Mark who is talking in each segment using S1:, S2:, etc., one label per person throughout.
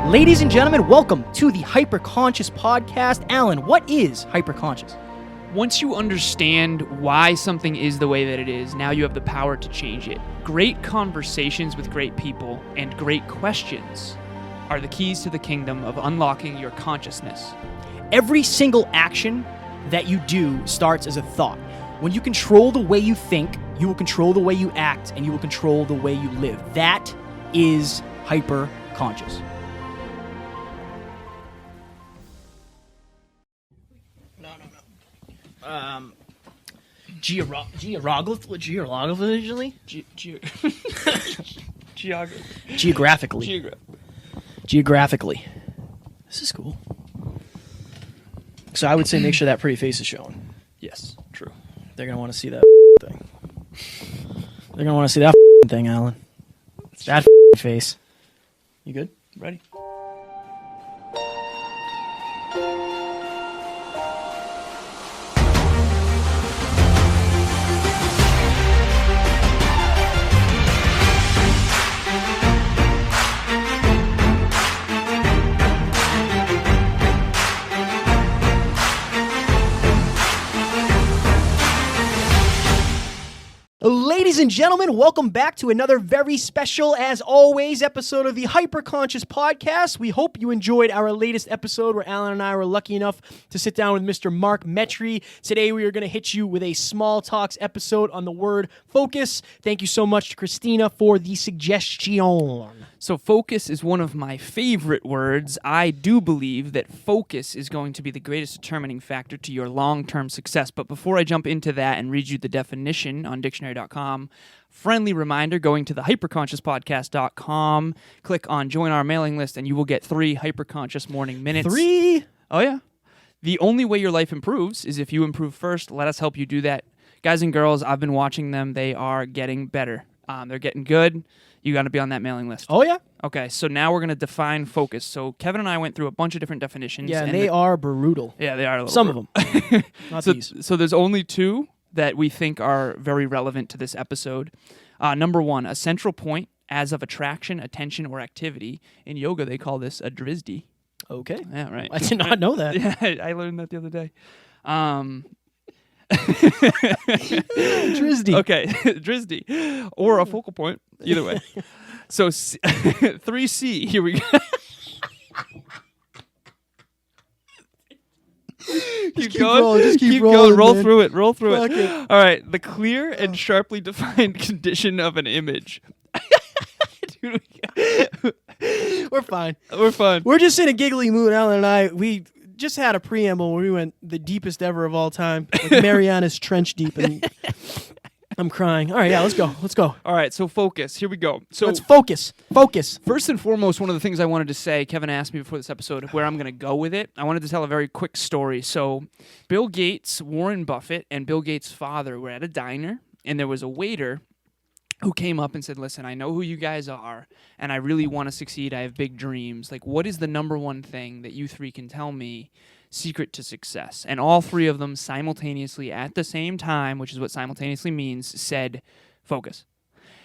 S1: Ladies and gentlemen, welcome to the Hyperconscious Podcast. Alan, what is hyperconscious?
S2: Once you understand why something is the way that it is, now you have the power to change it. Great conversations with great people and great questions are the keys to the kingdom of unlocking your consciousness.
S1: Every single action that you do starts as a thought. When you control the way you think, you will control the way you act, and you will control the way you live. That is hyperconscious. Geographically? Geographically. This is cool. So I would say make sure that pretty face is showing.
S2: Yes, true.
S1: They're going to want to see that thing. They're going to want to see that thing, Alan. That face. You good? Ready? Ladies and gentlemen, welcome back to another very special, as always, episode of the Hyperconscious Podcast. We hope you enjoyed our latest episode where Alan and I were lucky enough to sit down with Mr. Mark Metry. Today we are going to hit you with a small talks episode on the word focus. Thank you so much to Christina for the suggestion.
S2: So focus is one of my favorite words. I do believe that focus is going to be the greatest determining factor to your long-term success. But before I jump into that and read you the definition on dictionary.com, friendly reminder, going to the hyperconsciouspodcast.com, click on join our mailing list, and you will get 3 hyperconscious morning minutes.
S1: 3?
S2: Oh, yeah. The only way your life improves is if you improve first. Let us help you do that. Guys and girls, I've been watching them. They are getting better. They're getting good. You got to be on that mailing list.
S1: Oh, yeah?
S2: Okay, so now we're going to define focus. So Kevin and I went through a bunch of different definitions.
S1: Yeah, and they are brutal.
S2: Yeah, they are a little
S1: Some of them. Not these.
S2: So there's only 2 that we think are very relevant to this episode. Number 1, a central point as of attraction, attention, or activity. In yoga, they call this a drisdi.
S1: Okay.
S2: Yeah, right.
S1: I did not know that.
S2: Yeah, I learned that the other day.
S1: Drisdi.
S2: Okay, drisdi. Or a focal point, either way. So 3C, here we go. Keep going.
S1: Rolling, just keep
S2: going.
S1: rolling,
S2: Roll
S1: man.
S2: through it. Roll through
S1: Fuck
S2: it.
S1: it.
S2: All right. The clear and sharply defined condition of an image. Dude,
S1: We're fine.
S2: we're fun.
S1: We're just in a giggly mood, Alan and I. We just had a preamble where we went the deepest ever of all time, like Mariana's Trench deep, and I'm crying. All right, yeah, let's go. Let's go.
S2: All right. So focus. Here we go. So
S1: Let's focus. Focus.
S2: first and foremost, one of the things I wanted to say, Kevin asked me before this episode where I'm going to go with it. I wanted to tell a very quick story. So Bill Gates, Warren Buffett, and Bill Gates' father were at a diner, and there was a waiter who came up and said, listen, I know who you guys are, and I really want to succeed. I have big dreams. Like, what is the number one thing that you 3 can tell me secret to success? And all 3 of them simultaneously at the same time, which is what simultaneously means, said, focus.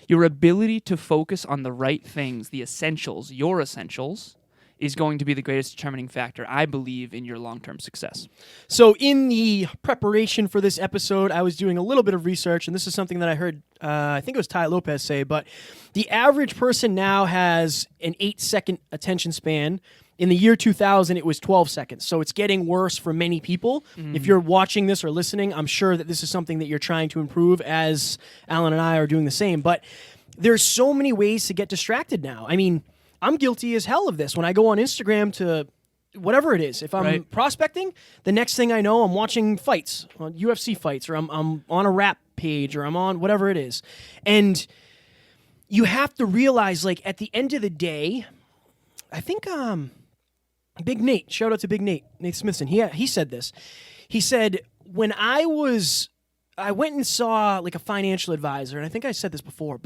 S2: Your ability to focus on the right things, the essentials, your essentials, is going to be the greatest determining factor, I believe, in your long-term success.
S1: So in the preparation for this episode, I was doing a little bit of research, and this is something that I heard, I think it was Tai Lopez say, but the average person now has an 8-second attention span. In the year 2000, it was 12 seconds. So it's getting worse for many people. If you're watching this or listening, I'm sure that this is something that you're trying to improve, as Alan and I are doing the same. But there's so many ways to get distracted now. I mean, I'm guilty as hell of this. When I go on Instagram to whatever it is, if I'm prospecting, the next thing I know, I'm watching fights, UFC fights, or I'm on a rap page, or I'm on whatever it is. And you have to realize, like, at the end of the day, I think Big Nate, shout out to Big Nate Smithson, he said this. He said, when I went and saw like a financial advisor, and I think I said this before,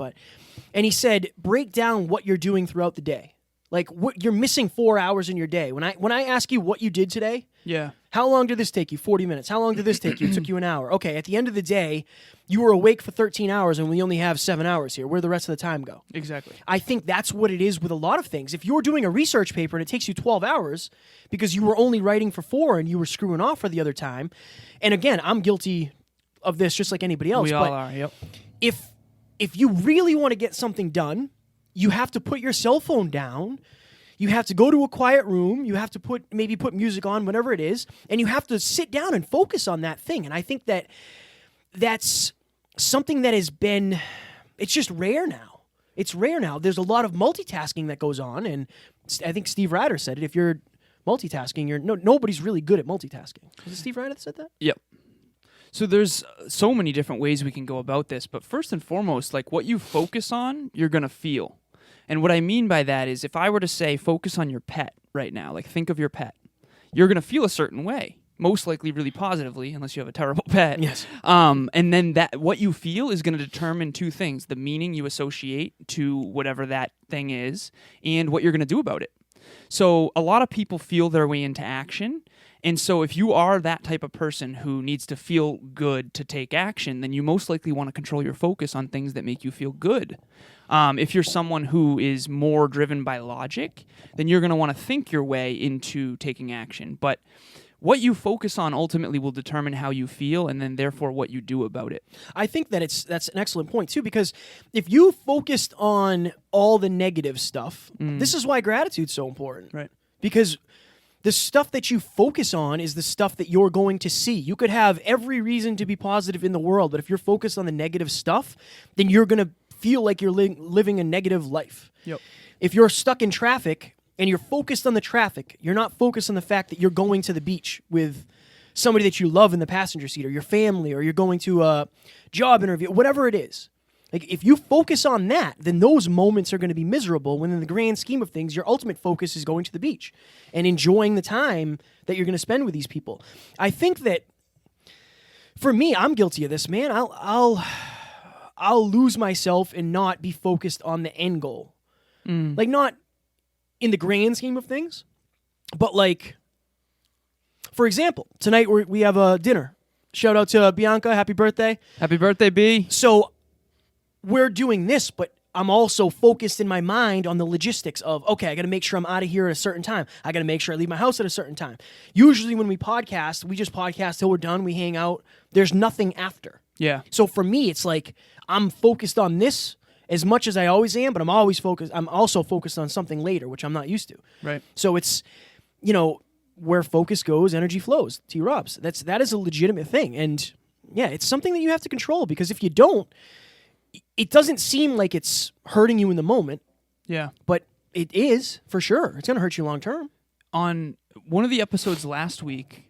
S1: and he said, break down what you're doing throughout the day. Like you're missing 4 hours in your day. When I ask you what you did today,
S2: Yeah.
S1: how long did this take you? 40 minutes. How long did this take you? It took you an hour. Okay, at the end of the day, you were awake for 13 hours and we only have 7 hours here. Where'd the rest of the time go?
S2: Exactly.
S1: I think that's what it is with a lot of things. If you're doing a research paper and it takes you 12 hours because you were only writing for 4 and you were screwing off for the other time, and again, I'm guilty of this just like anybody else.
S2: We all are. Yep.
S1: If you really want to get something done, you have to put your cell phone down. You have to go to a quiet room. You have to maybe put music on, whatever it is, and you have to sit down and focus on that thing. And I think that's something that has been, it's just rare now. It's rare now. There's a lot of multitasking that goes on, and I think Steve Ryder said it. If you're multitasking, nobody's really good at multitasking. Was it Steve Ryder that said that?
S2: Yep. So there's so many different ways we can go about this, but first and foremost, like what you focus on, you're going to feel. And what I mean by that is if I were to say focus on your pet right now, like think of your pet, you're going to feel a certain way, most likely really positively, unless you have a terrible pet.
S1: Yes.
S2: And then what you feel is going to determine two things, the meaning you associate to whatever that thing is and what you're going to do about it. So a lot of people feel their way into action. And so if you are that type of person who needs to feel good to take action, then you most likely want to control your focus on things that make you feel good. If you're someone who is more driven by logic, then you're going to want to think your way into taking action. But what you focus on ultimately will determine how you feel and then therefore what you do about it.
S1: I think that's an excellent point too, because if you focused on all the negative stuff, this is why gratitude's so important.
S2: Right.
S1: Because the stuff that you focus on is the stuff that you're going to see. You could have every reason to be positive in the world, but if you're focused on the negative stuff, then you're going to feel like you're living a negative life.
S2: Yep.
S1: If you're stuck in traffic and you're focused on the traffic, you're not focused on the fact that you're going to the beach with somebody that you love in the passenger seat, or your family, or you're going to a job interview, whatever it is. Like, if you focus on that, then those moments are going to be miserable, when in the grand scheme of things, your ultimate focus is going to the beach and enjoying the time that you're going to spend with these people. I think that, for me, I'm guilty of this, man. I'll lose myself and not be focused on the end goal. Like, not in the grand scheme of things, but like, for example, tonight we have a dinner. Shout out to Bianca. Happy birthday.
S2: Happy birthday, B.
S1: So we're doing this, but I'm also focused in my mind on the logistics of, okay, I got to make sure I'm out of here at a certain time. I got to make sure I leave my house at a certain time. Usually when we podcast, we just podcast till we're done. We hang out. There's nothing after.
S2: Yeah.
S1: So for me, it's like I'm focused on this as much as I always am, but I'm also focused on something later, which I'm not used to.
S2: Right.
S1: So it's, where focus goes, energy flows. T. Robs. That is a legitimate thing. And yeah, it's something that you have to control, because if you don't, it doesn't seem like it's hurting you in the moment. Yeah. But it is, for sure. It's going to hurt you long term.
S2: On one of the episodes last week,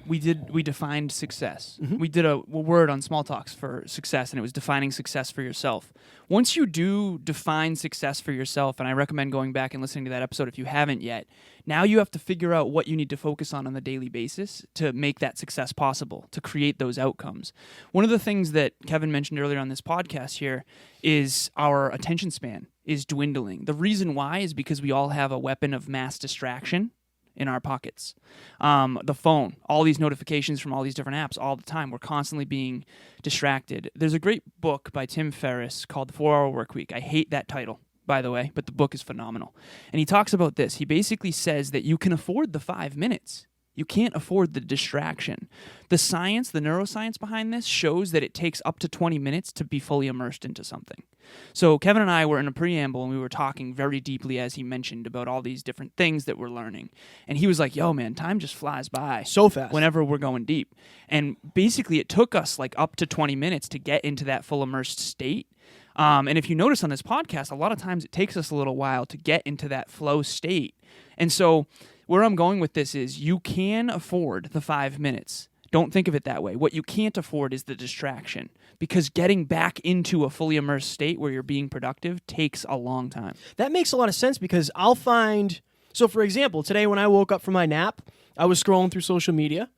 S2: we defined success.
S1: Mm-hmm.
S2: We did a word on Small Talks for success, and it was defining success for yourself. Once you do define success for yourself, and I recommend going back and listening to that episode if you haven't yet, now you have to figure out what you need to focus on a daily basis to make that success possible, to create those outcomes. One of the things that Kevin mentioned earlier on this podcast here is our attention span is dwindling. The reason why is because we all have a weapon of mass distraction in our pockets. The phone, all these notifications from all these different apps all the time. We're constantly being distracted. There's a great book by Tim Ferriss called The 4-Hour Workweek. I hate that title, by the way, but the book is phenomenal. And he talks about this. He basically says that you can afford the 5 minutes. You can't afford the distraction. The science, the neuroscience behind this shows that it takes up to 20 minutes to be fully immersed into something. So Kevin and I were in a preamble, and we were talking very deeply, as he mentioned, about all these different things that we're learning. And he was like, yo, man, time just flies by.
S1: So fast.
S2: Whenever we're going deep. And basically it took us like up to 20 minutes to get into that full immersed state. And if you notice on this podcast, a lot of times it takes us a little while to get into that flow state. And so where I'm going with this is you can afford the 5 minutes. Don't think of it that way. What you can't afford is the distraction, because getting back into a fully immersed state where you're being productive takes a long time.
S1: That makes a lot of sense, because I'll find... So, for example, today when I woke up from my nap, I was scrolling through social media,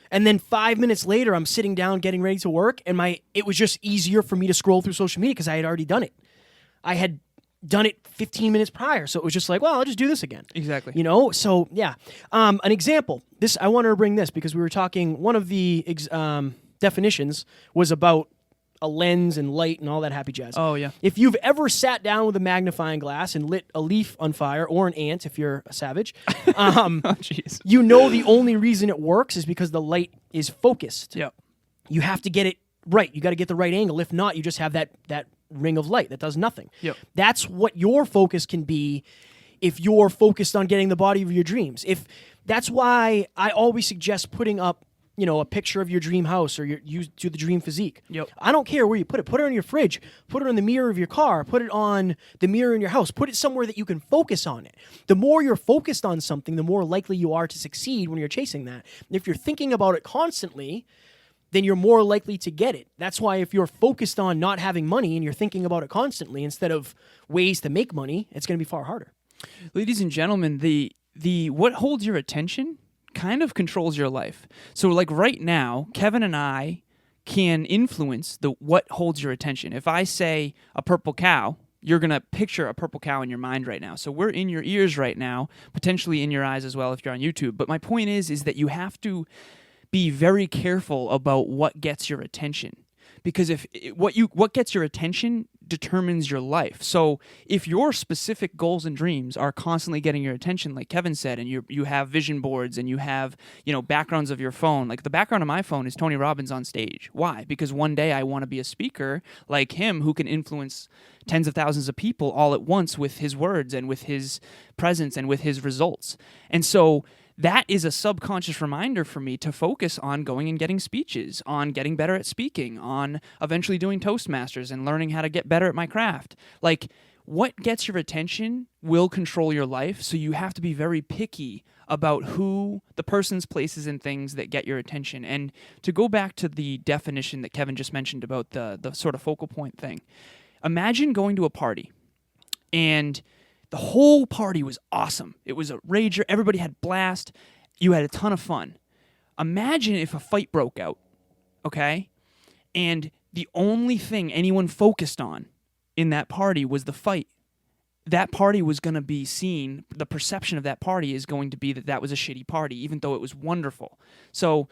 S1: and then 5 minutes later, I'm sitting down getting ready to work, and it was just easier for me to scroll through social media because I had already done it. I had done it 15 minutes prior. So it was just like, well, I'll just do this again.
S2: Exactly.
S1: You know, so yeah. An example. I wanted to bring this because we were talking. One of the definitions was about a lens and light and all that happy jazz.
S2: Oh, yeah.
S1: If you've ever sat down with a magnifying glass and lit a leaf on fire, or an ant if you're a savage,
S2: Oh, jeez.
S1: you know the only reason it works is because the light is focused.
S2: Yep.
S1: You have to get it right. You got to get the right angle. If not, you just have that ring of light that does nothing.
S2: Yep.
S1: That's what your focus can be if you're focused on getting the body of your dreams. That's why I always suggest putting up, you know, a picture of your dream house, or you do the dream physique.
S2: Yep.
S1: I don't care where you put it. Put it on your fridge. Put it on the mirror of your car. Put it on the mirror in your house. Put it somewhere that you can focus on it. The more you're focused on something, the more likely you are to succeed when you're chasing that. And if you're thinking about it constantly, then you're more likely to get it. That's why if you're focused on not having money and you're thinking about it constantly instead of ways to make money, it's going to be far harder.
S2: Ladies and gentlemen, the what holds your attention kind of controls your life. So like right now, Kevin and I can influence what holds your attention. If I say a purple cow, you're going to picture a purple cow in your mind right now. So we're in your ears right now, potentially in your eyes as well if you're on YouTube. But my point is that you have to be very careful about what gets your attention. Because what gets your attention determines your life. So if your specific goals and dreams are constantly getting your attention, like Kevin said, and you have vision boards and you have, you know, backgrounds of your phone. Like the background of my phone is Tony Robbins on stage. Why? Because one day I want to be a speaker like him who can influence tens of thousands of people all at once with his words and with his presence and with his results. And so that is a subconscious reminder for me to focus on going and getting speeches, on getting better at speaking, on eventually doing Toastmasters and learning how to get better at my craft. Like, what gets your attention will control your life, so you have to be very picky about who, the persons, places, and things that get your attention. And to go back to the definition that Kevin just mentioned about the sort of focal point thing, imagine going to a party and the whole party was awesome. It was a rager. Everybody had blast. You had a ton of fun. Imagine if a fight broke out, okay? And the only thing anyone focused on in that party was the fight. That party was going to be seen, the perception of that party is going to be that was a shitty party, even though it was wonderful. So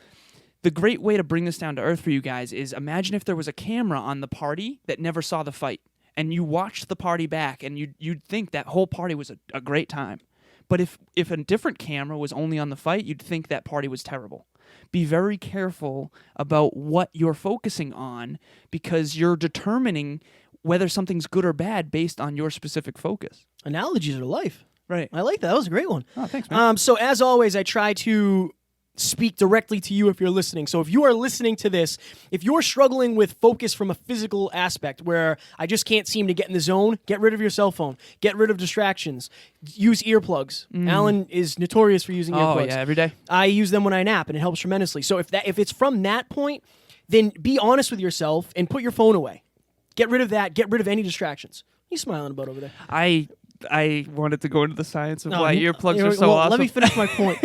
S2: the great way to bring this down to earth for you guys is imagine if there was a camera on the party that never saw the fight. And you watched the party back, and you'd think that whole party was a great time. But if a different camera was only on the fight, you'd think that party was terrible. Be very careful about what you're focusing on, because you're determining whether something's good or bad based on your specific focus.
S1: Analogies are life.
S2: Right.
S1: I like that. That was a great one.
S2: Oh, thanks, man.
S1: So as always, I try to speak directly to you if you're listening. So if you are listening to this, if you're struggling with focus from a physical aspect where I just can't seem to get in the zone, get rid of your cell phone. Get rid of distractions. Use earplugs. Alan is notorious for using earplugs.
S2: Oh, yeah, every day.
S1: I use them when I nap, and it helps tremendously. So if it's from that point, then be honest with yourself and put your phone away. Get rid of that. Get rid of any distractions. What are you smiling about over there?
S2: I wanted to go into the science of why earplugs are so awesome.
S1: Let me finish my point.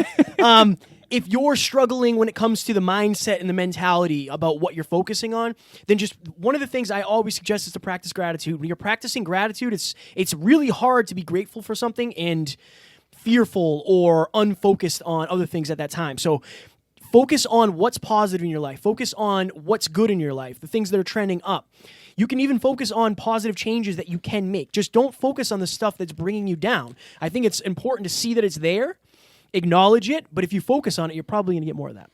S1: If you're struggling when it comes to the mindset and the mentality about what you're focusing on, then just one of the things I always suggest is to practice gratitude. When you're practicing gratitude, it's really hard to be grateful for something and fearful or unfocused on other things at that time. So focus on what's positive in your life. Focus on what's good in your life, the things that are trending up. You can even focus on positive changes that you can make. Just don't focus on the stuff that's bringing you down. I think it's important to see that it's there, acknowledge it, but if you focus on it, you're probably going to get more of that.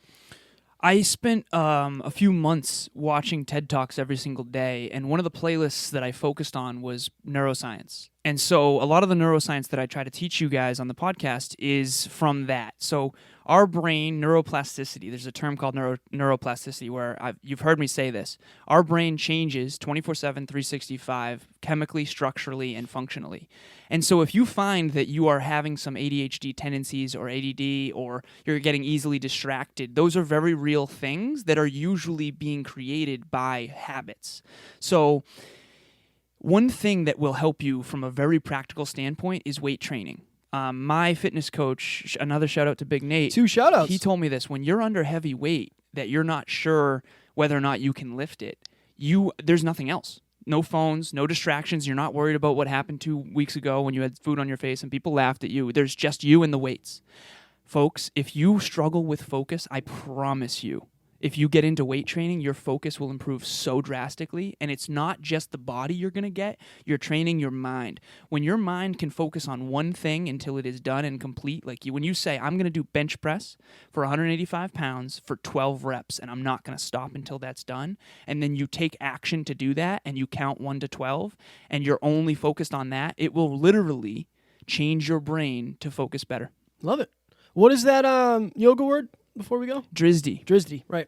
S2: I spent a few months watching TED Talks every single day, and one of the playlists that I focused on was neuroscience. And so a lot of the neuroscience that I try to teach you guys on the podcast is from that. So our brain, neuroplasticity, there's a term called neuroplasticity where you've heard me say this. Our brain changes 24/7, 365, chemically, structurally, and functionally. And so if you find that you are having some ADHD tendencies or ADD or you're getting easily distracted, those are very real things that are usually being created by habits. So one thing that will help you from a very practical standpoint is weight training. My fitness coach, another shout out to Big Nate.
S1: 2 shout-outs.
S2: He told me this: when you're under heavy weight, that you're not sure whether or not you can lift it, there's nothing else. No phones, no distractions. You're not worried about what happened 2 weeks ago when you had food on your face and people laughed at you. There's just you and the weights. Folks, if you struggle with focus, I promise you, if you get into weight training, your focus will improve so drastically. And it's not just the body you're going to get, you're training your mind. When your mind can focus on one thing until it is done and complete, like when you say, I'm going to do bench press for 185 pounds for 12 reps, and I'm not going to stop until that's done, and then you take action to do that, and you count 1 to 12, and you're only focused on that, it will literally change your brain to focus better.
S1: Love it. What is that yoga word before we go?
S2: Drizzy.
S1: Drizzy, right.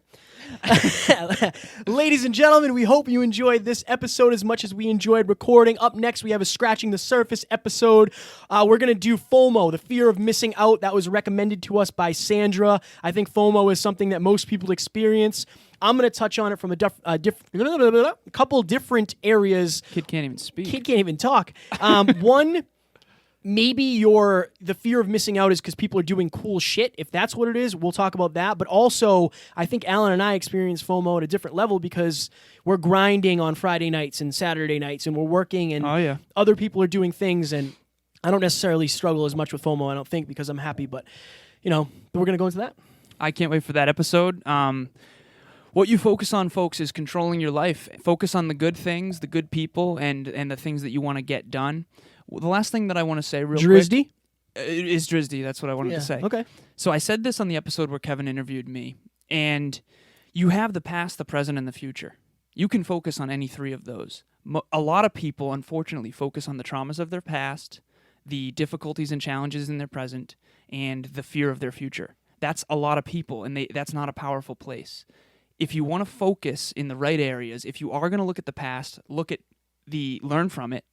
S1: Ladies and gentlemen, we hope you enjoyed this episode as much as we enjoyed recording. Up next, we have a Scratching the Surface episode. We're going to do FOMO, the fear of missing out. That was recommended to us by Sandra. I think FOMO is something that most people experience. I'm going to touch on it from a couple different areas.
S2: Kid can't even speak.
S1: Kid can't even talk. One, maybe the fear of missing out is because people are doing cool shit. If that's what it is, we'll talk about that. But also, I think Alan and I experience FOMO at a different level because we're grinding on Friday nights and Saturday nights, and we're working, and other people are doing things, and I don't necessarily struggle as much with FOMO, I don't think, because I'm happy. But, we're going to go into that.
S2: I can't wait for that episode. What you focus on, folks, is controlling your life. Focus on the good things, the good people, and the things that you want to get done. The last thing that I want to say real quick is Drizzy. That's what I wanted to say.
S1: Okay.
S2: So I said this on the episode where Kevin interviewed me, and you have the past, the present, and the future. You can focus on any three of those. A lot of people, unfortunately, focus on the traumas of their past, the difficulties and challenges in their present, and the fear of their future. That's a lot of people, and that's not a powerful place. If you want to focus in the right areas, if you are going to look at the past, learn from it,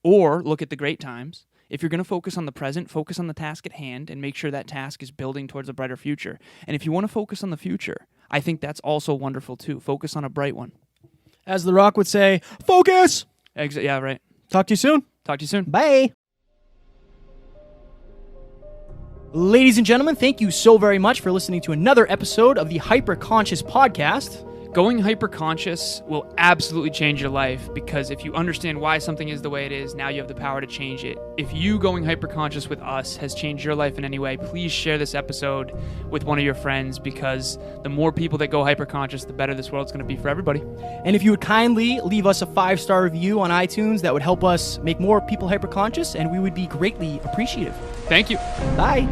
S2: or look at the great times. If you're going to focus on the present, focus on the task at hand and make sure that task is building towards a brighter future. And if you want to focus on the future, I think that's also wonderful too. Focus on a bright one.
S1: As The Rock would say, focus!
S2: Yeah, right.
S1: Talk to you soon.
S2: Talk to you soon.
S1: Bye. Ladies and gentlemen, thank you so very much for listening to another episode of the Hyper Conscious Podcast.
S2: Going hyper-conscious will absolutely change your life, because if you understand why something is the way it is, now you have the power to change it. If you going hyper-conscious with us has changed your life in any way, please share this episode with one of your friends, because the more people that go hyper-conscious, the better this world's going to be for everybody.
S1: And if you would kindly leave us a 5-star review on iTunes, that would help us make more people hyper-conscious, and we would be greatly appreciative.
S2: Thank you.
S1: Bye.